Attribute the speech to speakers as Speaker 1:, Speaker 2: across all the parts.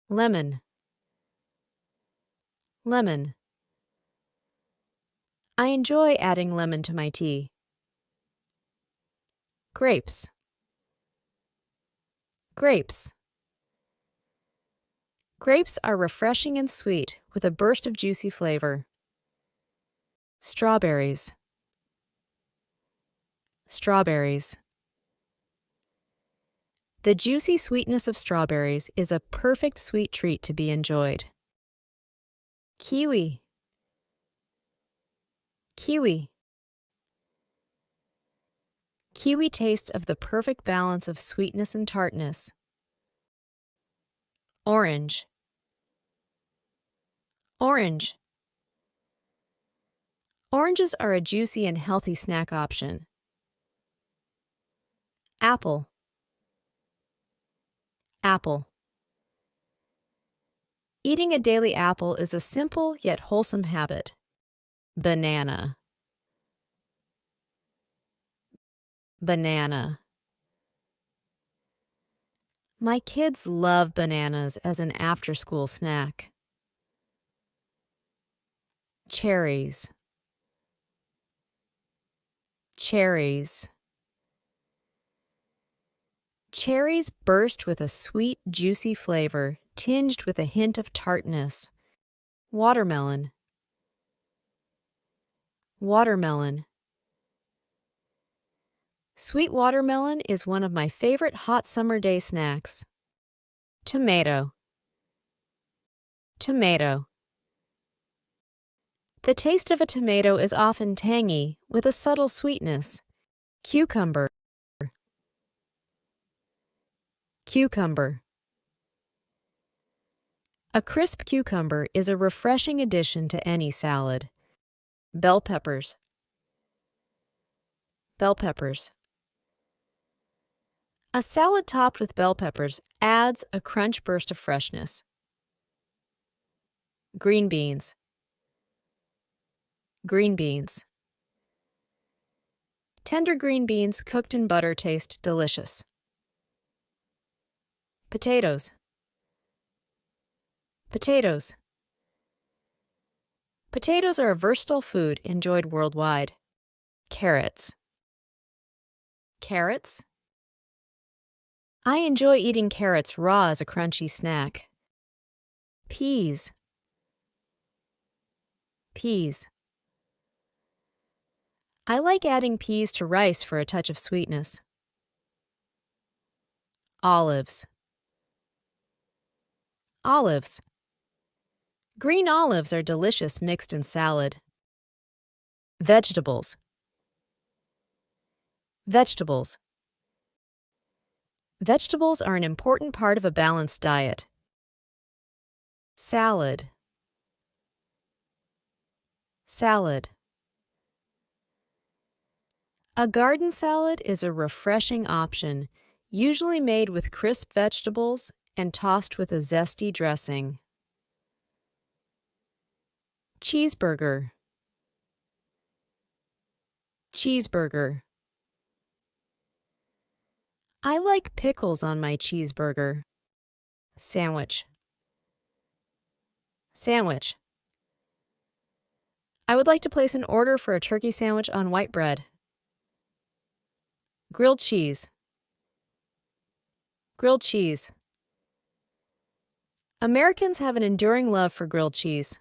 Speaker 1: lemon, lemon. I enjoy adding lemon to my tea. Grapes, grapes. Grapes are refreshing and sweet with a burst of juicy flavor. Strawberries, strawberries. The juicy sweetness of strawberries is a perfect sweet treat to be enjoyed. Kiwi, kiwi. Kiwi tastes of the perfect balance of sweetness and tartness. Orange, orange. Oranges are a juicy and healthy snack option. Apple, apple. Eating a daily apple is a simple yet wholesome habit. Banana, banana. My kids love bananas as an after-school snack. Cherries, cherries. Cherries burst with a sweet, juicy flavor, tinged with a hint of tartness. Watermelon, watermelon. Sweet watermelon is one of my favorite hot summer day snacks. Tomato, tomato. The taste of a tomato is often tangy, with a subtle sweetness. Cucumber, cucumber. A crisp cucumber is a refreshing addition to any salad. Bell peppers, bell peppers. A salad topped with bell peppers adds a crunch burst of freshness. Green beans, green beans. Tender green beans cooked in butter taste delicious. Potatoes, potatoes. Potatoes are a versatile food enjoyed worldwide. Carrots, carrots. I enjoy eating carrots raw as a crunchy snack. Peas, peas. I like adding peas to rice for a touch of sweetness. Olives, olives. Green olives are delicious mixed in salad. Vegetables, vegetables. Vegetables are an important part of a balanced diet. Salad, salad. A garden salad is a refreshing option, usually made with crisp vegetables and tossed with a zesty dressing. Cheeseburger, cheeseburger. I like pickles on my cheeseburger. Sandwich, sandwich. I would like to place an order for a turkey sandwich on white bread. Grilled cheese, grilled cheese. Americans have an enduring love for grilled cheese.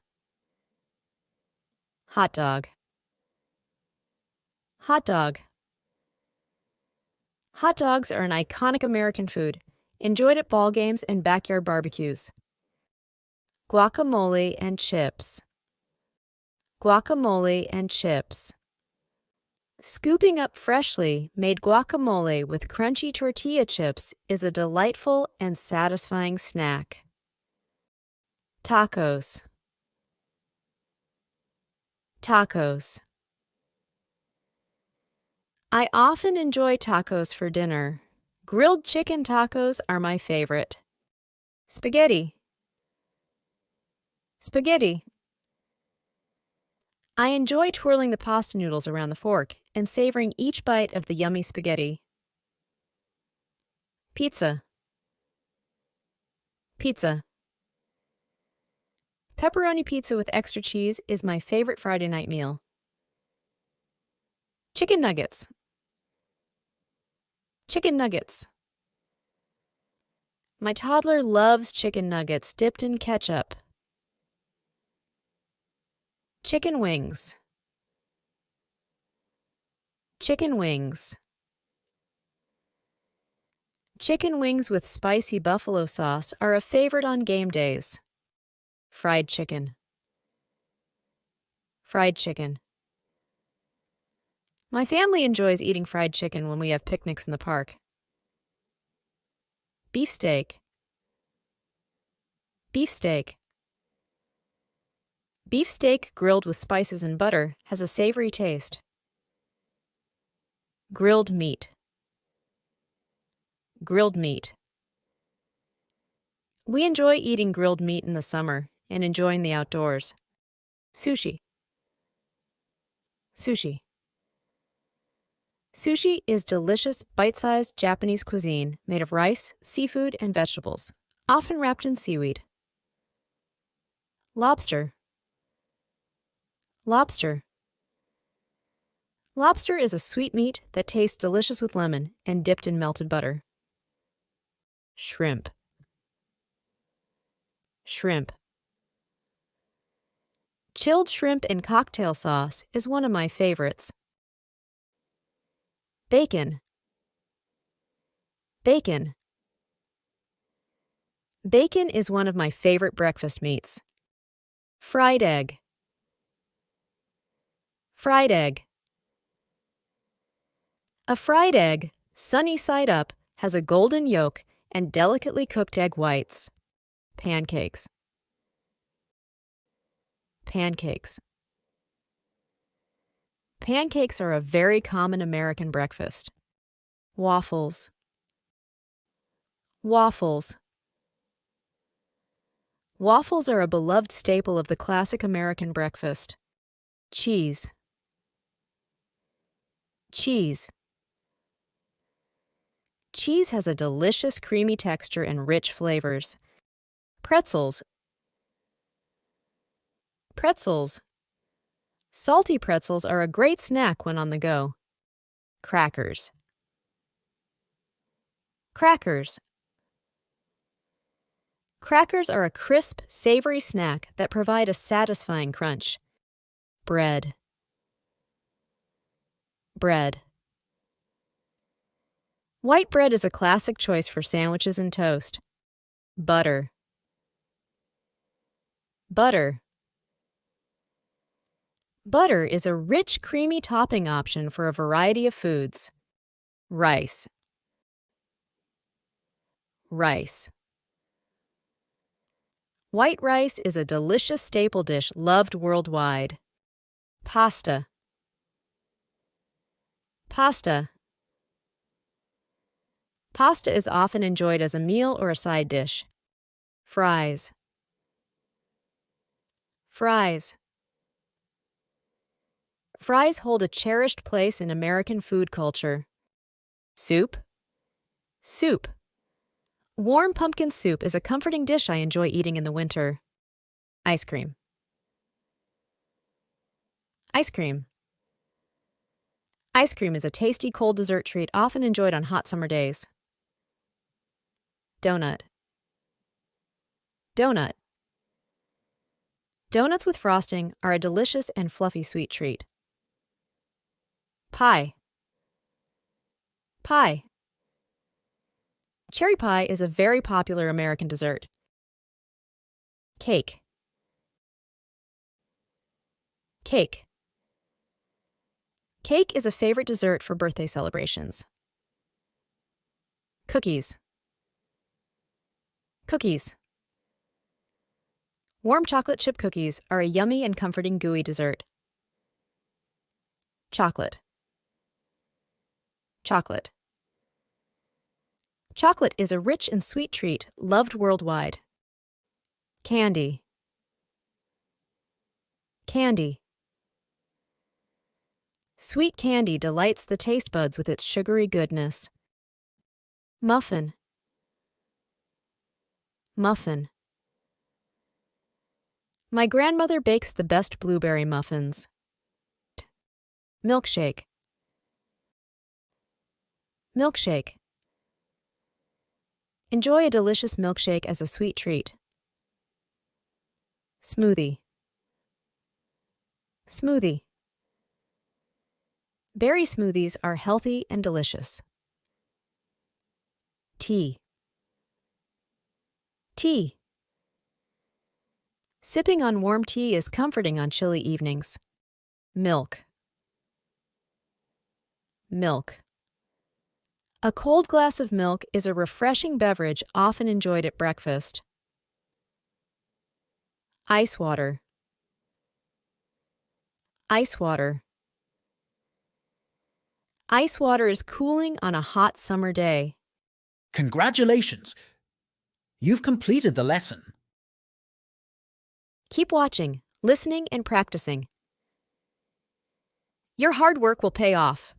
Speaker 1: Hot dog, hot dog. Hot dogs are an iconic American food, enjoyed at ball games and backyard barbecues. Guacamole and chips, guacamole and chips. Scooping up freshly made guacamole with crunchy tortilla chips is a delightful and satisfying snack. Tacos, tacos. I often enjoy tacos for dinner. Grilled chicken tacos are my favorite. Spaghetti, spaghetti. I enjoy twirling the pasta noodles around the fork and savoring each bite of the yummy spaghetti. Pizza, pizza. Pepperoni pizza with extra cheese is my favorite Friday night meal. Chicken nuggets. Chicken nuggets. My toddler loves chicken nuggets dipped in ketchup. Chicken wings. Chicken wings. Chicken wings with spicy buffalo sauce are a favorite on game days. Fried chicken. Fried chicken. My family enjoys eating fried chicken when we have picnics in the park. Beefsteak. Beefsteak. Beefsteak grilled with spices and butter has a savory taste. Grilled meat. Grilled meat. We enjoy eating grilled meat in the summer and enjoying the outdoors. Sushi. Sushi. Sushi is delicious, bite-sized Japanese cuisine made of rice, seafood, and vegetables, often wrapped in seaweed. Lobster. Lobster. Lobster is a sweet meat that tastes delicious with lemon and dipped in melted butter. Shrimp. Shrimp. Chilled shrimp in cocktail sauce is one of my favorites. Bacon. Bacon. Bacon is one of my favorite breakfast meats. Fried egg. Fried egg. A fried egg, sunny side up, has a golden yolk and delicately cooked egg whites. Pancakes. Pancakes. Pancakes are a very common American breakfast. Waffles. Waffles. Waffles are a beloved staple of the classic American breakfast. Cheese. Cheese. Cheese has a delicious creamy texture and rich flavors. Pretzels. Pretzels. Salty pretzels are a great snack when on the go. Crackers. Crackers. Crackers are a crisp, savory snack that provide a satisfying crunch. Bread. Bread. White bread is a classic choice for sandwiches and toast. Butter. Butter. Butter is a rich, creamy topping option for a variety of foods. Rice. Rice. White rice is a delicious staple dish loved worldwide. Pasta. Pasta. Pasta is often enjoyed as a meal or a side dish. Fries. Fries. Fries hold a cherished place in American food culture. Soup. Soup. Warm pumpkin soup is a comforting dish I enjoy eating in the winter. Ice cream. Ice cream. Ice cream is a tasty cold dessert treat often enjoyed on hot summer days. Donut. Donut. Donuts with frosting are a delicious and fluffy sweet treat. Pie. Pie. Cherry pie is a very popular American dessert. Cake. Cake. Cake is a favorite dessert for birthday celebrations. Cookies. Cookies. Warm chocolate chip cookies are a yummy and comforting gooey dessert. Chocolate. Chocolate. Chocolate is a rich and sweet treat loved worldwide. Candy. Candy. Sweet candy delights the taste buds with its sugary goodness. Muffin. Muffin. My grandmother bakes the best blueberry muffins. Milkshake. Milkshake. Enjoy a delicious milkshake as a sweet treat. Smoothie. Smoothie. Berry smoothies are healthy and delicious. Tea. Tea. Sipping on warm tea is comforting on chilly evenings. Milk. Milk. A cold glass of milk is a refreshing beverage often enjoyed at breakfast. Ice water. Ice water. Ice water is cooling on a hot summer day.
Speaker 2: Congratulations! You've completed the lesson.
Speaker 1: Keep watching, listening, and practicing. Your hard work will pay off.